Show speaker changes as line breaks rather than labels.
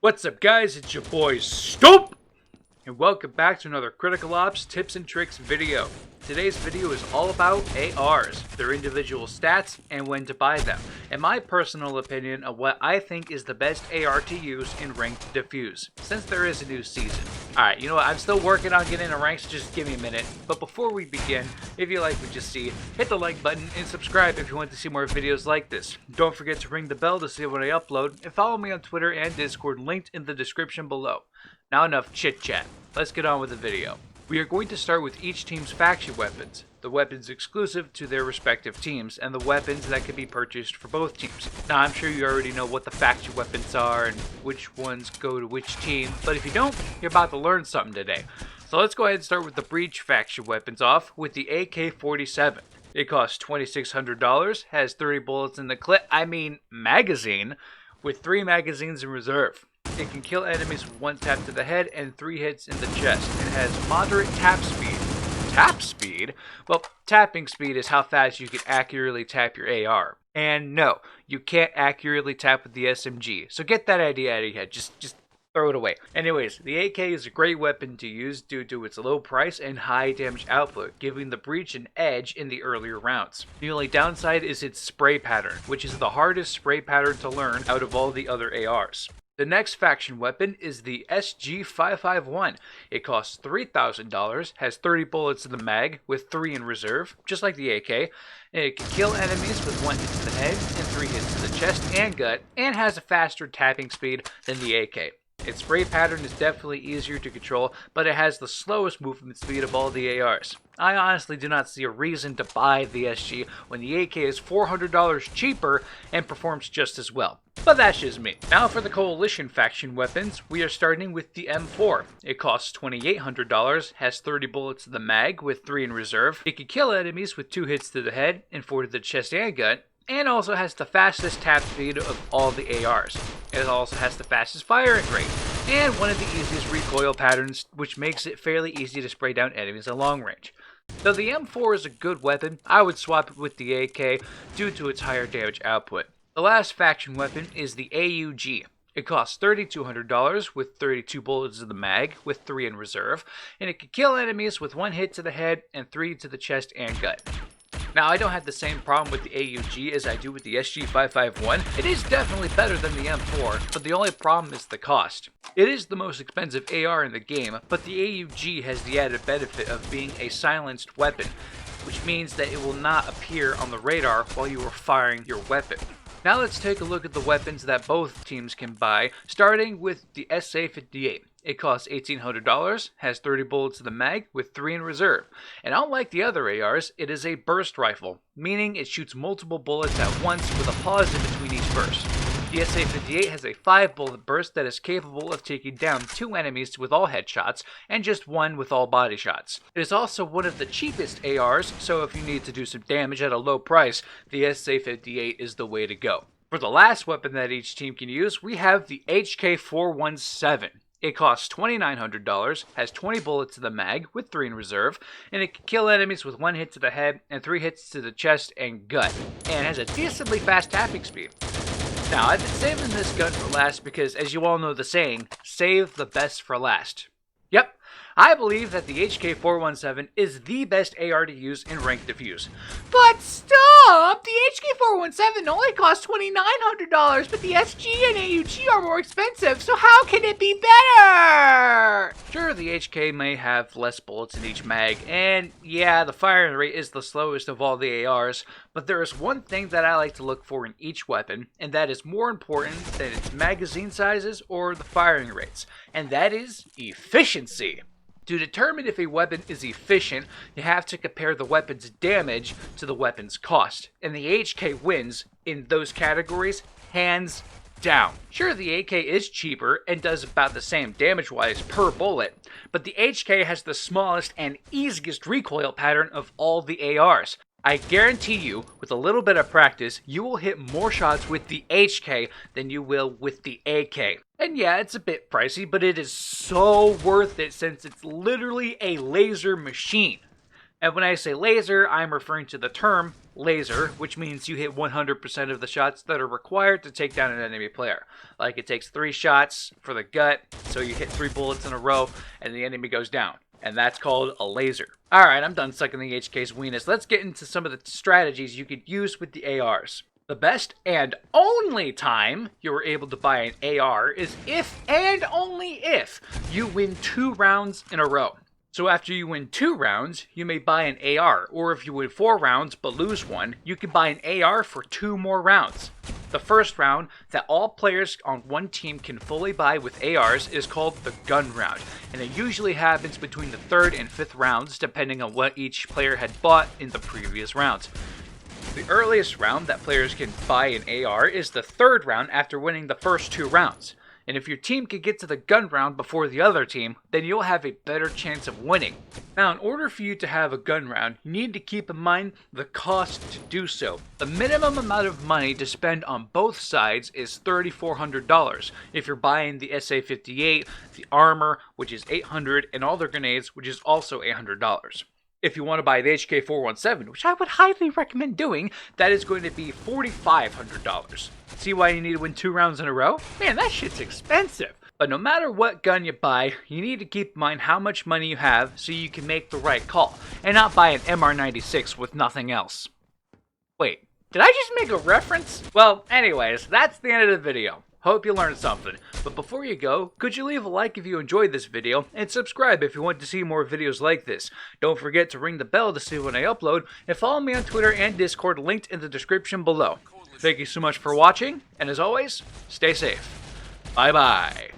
What's up, guys? It's your boy Stump, and welcome back to another Critical Ops Tips and Tricks video. Today's video is all about ARs, their individual stats, and when to buy them, and my personal opinion of what I think is the best AR to use in Ranked Defuse, since there is a new season. Alright, you know what, I'm still working on getting a rank, so just give me a minute. But before we begin, if you like what you see, hit the like button and subscribe if you want to see more videos like this. Don't forget to ring the bell to see when I upload, and follow me on Twitter and Discord linked in the description below. Now enough chit chat, let's get on with the video. We are going to start with each team's faction weapons, the weapons exclusive to their respective teams, and the weapons that can be purchased for both teams. Now I'm sure you already know what the faction weapons are and which ones go to which team, but if you don't, you're about to learn something today. So let's go ahead and start with the Breach faction weapons off with the AK-47. It costs $2,600, has 30 bullets in the magazine, with 3 magazines in reserve. It can kill enemies with 1 tap to the head and 3 hits in the chest. It has moderate tap speed. Tap speed? Well, tapping speed is how fast you can accurately tap your AR. And no, you can't accurately tap with the SMG. So get that idea out of your head. Just throw it away. Anyways, the AK is a great weapon to use due to its low price and high damage output, giving the Breach an edge in the earlier rounds. The only downside is its spray pattern, which is the hardest spray pattern to learn out of all the other ARs. The next faction weapon is the SG-551. It costs $3,000, has 30 bullets in the mag, with 3 in reserve, just like the AK, and it can kill enemies with 1 hit to the head and 3 hits to the chest and gut, and has a faster tapping speed than the AK. Its spray pattern is definitely easier to control, but it has the slowest movement speed of all the ARs. I honestly do not see a reason to buy the SG when the AK is $400 cheaper and performs just as well. But that's just me. Now for the Coalition faction weapons, we are starting with the M4. It costs $2,800, has 30 bullets in the mag with 3 in reserve. It can kill enemies with 2 hits to the head and 4 to the chest and gut, and also has the fastest tap speed of all the ARs. It also has the fastest firing rate, and one of the easiest recoil patterns, which makes it fairly easy to spray down enemies at long range. Though the M4 is a good weapon, I would swap it with the AK due to its higher damage output. The last faction weapon is the AUG. It costs $3,200 with 32 bullets in the mag with 3 in reserve, and it can kill enemies with 1 hit to the head and 3 to the chest and gut. Now, I don't have the same problem with the AUG as I do with the SG-551. It is definitely better than the M4, but the only problem is the cost. It is the most expensive AR in the game, but the AUG has the added benefit of being a silenced weapon, which means that it will not appear on the radar while you are firing your weapon. Now let's take a look at the weapons that both teams can buy, starting with the SA-58. It costs $1,800, has 30 bullets in the mag with 3 in reserve, and unlike the other ARs, it is a burst rifle, meaning it shoots multiple bullets at once with a pause in between each burst. The SA-58 has a 5-bullet burst that is capable of taking down 2 enemies with all headshots and just 1 with all body shots. It is also one of the cheapest ARs, so if you need to do some damage at a low price, the SA-58 is the way to go. For the last weapon that each team can use, we have the HK-417. It costs $2,900, has 20 bullets in the mag with 3 in reserve, and it can kill enemies with 1 hit to the head and 3 hits to the chest and gut, and has a decently fast tapping speed. Now, I've been saving this gun for last because, as you all know the saying, save the best for last. Yep, I believe that the HK-417 is the best AR to use in Ranked Defuse. But stop! The HK-417 only costs $2,900, but the SG and AUG are more expensive, so how can it be better? Sure, the HK may have less bullets in each mag, and yeah, the firing rate is the slowest of all the ARs, but there is one thing that I like to look for in each weapon, and that is more important than its magazine sizes or the firing rates, and that is efficiency. To determine if a weapon is efficient, you have to compare the weapon's damage to the weapon's cost, and the HK wins in those categories hands down. Sure, the AK is cheaper and does about the same damage-wise per bullet, but the HK has the smallest and easiest recoil pattern of all the ARs. I guarantee you, with a little bit of practice, you will hit more shots with the HK than you will with the AK. And yeah, it's a bit pricey, but it is so worth it since it's literally a laser machine. And when I say laser, I'm referring to the term laser, which means you hit 100% of the shots that are required to take down an enemy player. Like it takes 3 shots for the gut, so you hit 3 bullets in a row, and the enemy goes down. And that's called a laser. Alright, I'm done sucking the HK's weenus. Let's get into some of the strategies you could use with the ARs. The best and only time you're able to buy an AR is if and only if you win 2 rounds in a row. So after you win 2 rounds, you may buy an AR, or if you win 4 rounds but lose 1, you can buy an AR for 2 more rounds. The first round that all players on one team can fully buy with ARs is called the gun round, and it usually happens between the 3rd and 5th rounds depending on what each player had bought in the previous rounds. The earliest round that players can buy an AR is the 3rd round after winning the first 2 rounds. And if your team can get to the gun round before the other team, then you'll have a better chance of winning. Now, in order for you to have a gun round, you need to keep in mind the cost to do so. The minimum amount of money to spend on both sides is $3,400 if you're buying the SA-58, the armor, which is $800, and all their grenades, which is also $800. If you want to buy the HK417, which I would highly recommend doing, that is going to be $4,500. See why you need to win 2 rounds in a row? Man, that shit's expensive. But no matter what gun you buy, you need to keep in mind how much money you have so you can make the right call, and not buy an MR96 with nothing else. Wait, did I just make a reference? Well, anyways, that's the end of the video. Hope you learned something. But before you go, could you leave a like if you enjoyed this video, and subscribe if you want to see more videos like this. Don't forget to ring the bell to see when I upload, and follow me on Twitter and Discord linked in the description below. Thank you so much for watching, and as always, stay safe. Bye bye.